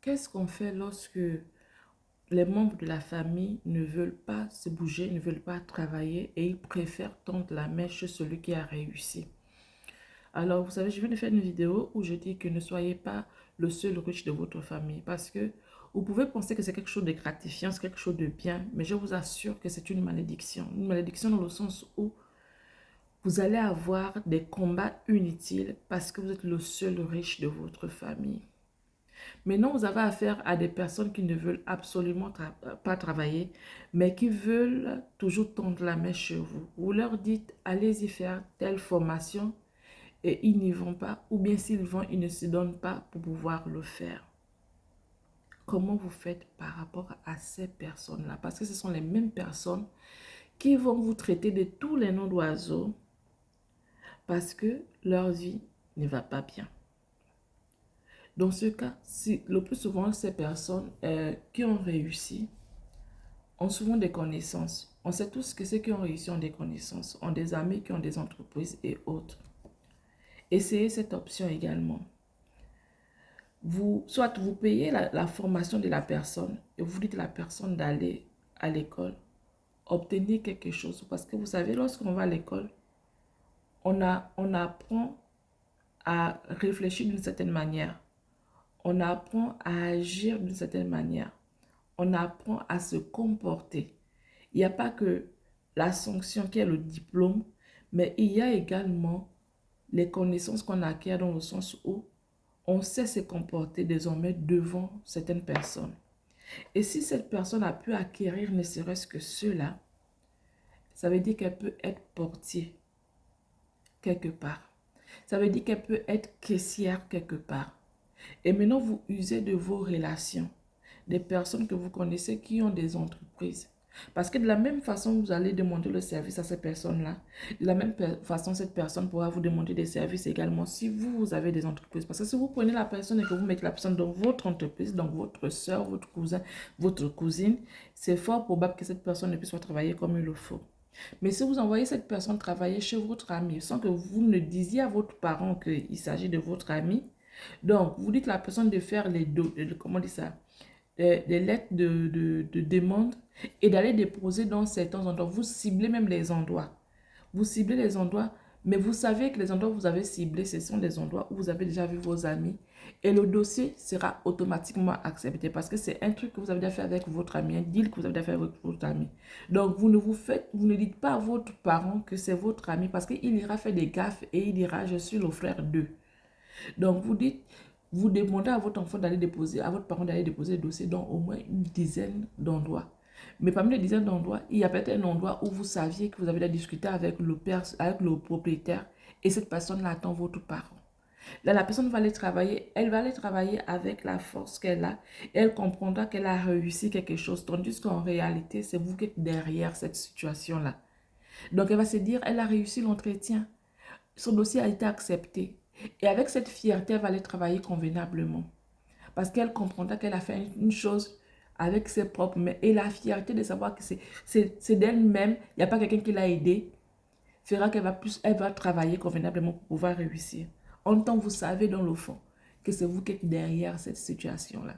qu'est-ce qu'on fait lorsque les membres de la famille ne veulent pas se bouger, ne veulent pas travailler et ils préfèrent tendre la main chez celui qui a réussi? Alors, vous savez, je viens de faire une vidéo où je dis que ne soyez pas le seul riche de votre famille parce que vous pouvez penser que c'est quelque chose de gratifiant, c'est quelque chose de bien, mais je vous assure que c'est une malédiction. Une malédiction dans le sens où vous allez avoir des combats inutiles parce que vous êtes le seul riche de votre famille. Maintenant, vous avez affaire à des personnes qui ne veulent absolument pas travailler, mais qui veulent toujours tendre la main chez vous. Vous leur dites, allez-y faire telle formation et ils n'y vont pas, ou bien s'ils vont, ils ne se donnent pas pour pouvoir le faire. Comment vous faites par rapport à ces personnes-là? Parce que ce sont les mêmes personnes qui vont vous traiter de tous les noms d'oiseaux parce que leur vie ne va pas bien. Dans ce cas, si, le plus souvent, ces personnes qui ont réussi ont souvent des connaissances. On sait tous que ceux qui ont réussi ont des connaissances, ont des amis qui ont des entreprises et autres. Essayez cette option également. Soit vous payez la formation de la personne et vous dites à la personne d'aller à l'école, obtenir quelque chose. Parce que vous savez, lorsqu'on va à l'école, on apprend à réfléchir d'une certaine manière. On apprend à agir d'une certaine manière. On apprend à se comporter. Il n'y a pas que la sanction qui est le diplôme, mais il y a également les connaissances qu'on acquiert dans le sens où on sait se comporter désormais devant certaines personnes. Et si cette personne a pu acquérir ne serait-ce que cela, ça veut dire qu'elle peut être portier quelque part. Ça veut dire qu'elle peut être caissière quelque part. Et maintenant, vous usez de vos relations, des personnes que vous connaissez qui ont des entreprises. Parce que de la même façon, vous allez demander le service à ces personnes-là. De la même façon, cette personne pourra vous demander des services également si vous avez des entreprises. Parce que si vous prenez la personne et que vous mettez la personne dans votre entreprise, donc votre soeur, votre cousin, votre cousine, c'est fort probable que cette personne ne puisse pas travailler comme il le faut. Mais si vous envoyez cette personne travailler chez votre ami sans que vous ne disiez à votre parent qu'il s'agit de votre ami, donc vous dites à la personne de faire comment on dit ça, des lettres de demande et d'aller déposer dans certains endroits. Vous ciblez même les endroits. Vous ciblez les endroits, mais vous savez que les endroits que vous avez ciblés, ce sont des endroits où vous avez déjà vu vos amis. Et le dossier sera automatiquement accepté parce que c'est un truc que vous avez déjà fait avec votre ami, un deal que vous avez déjà fait avec votre ami. Donc, vous ne dites pas à votre parent que c'est votre ami parce qu'il ira faire des gaffes et il dira, je suis le frère d'eux. Donc, vous demandez à votre enfant d'aller déposer, à votre parent d'aller déposer le dossier dans au moins une dizaine d'endroits. Mais parmi les dizaines d'endroits, il y a peut-être un endroit où vous saviez que vous avez déjà discuté avec le propriétaire et cette personne-là attend votre parent. Là, la personne va aller travailler, elle va aller travailler avec la force qu'elle a et elle comprendra qu'elle a réussi quelque chose, tandis qu'en réalité, c'est vous qui êtes derrière cette situation-là. Donc, elle va se dire, elle a réussi l'entretien. Son dossier a été accepté. Et avec cette fierté, elle va aller travailler convenablement. Parce qu'elle comprendra qu'elle a fait une chose avec ses propres mains. Et la fierté de savoir que c'est d'elle-même, il n'y a pas quelqu'un qui l'a aidée, fera elle va travailler convenablement pour pouvoir réussir. En tant que vous savez dans le fond que c'est vous qui êtes derrière cette situation-là.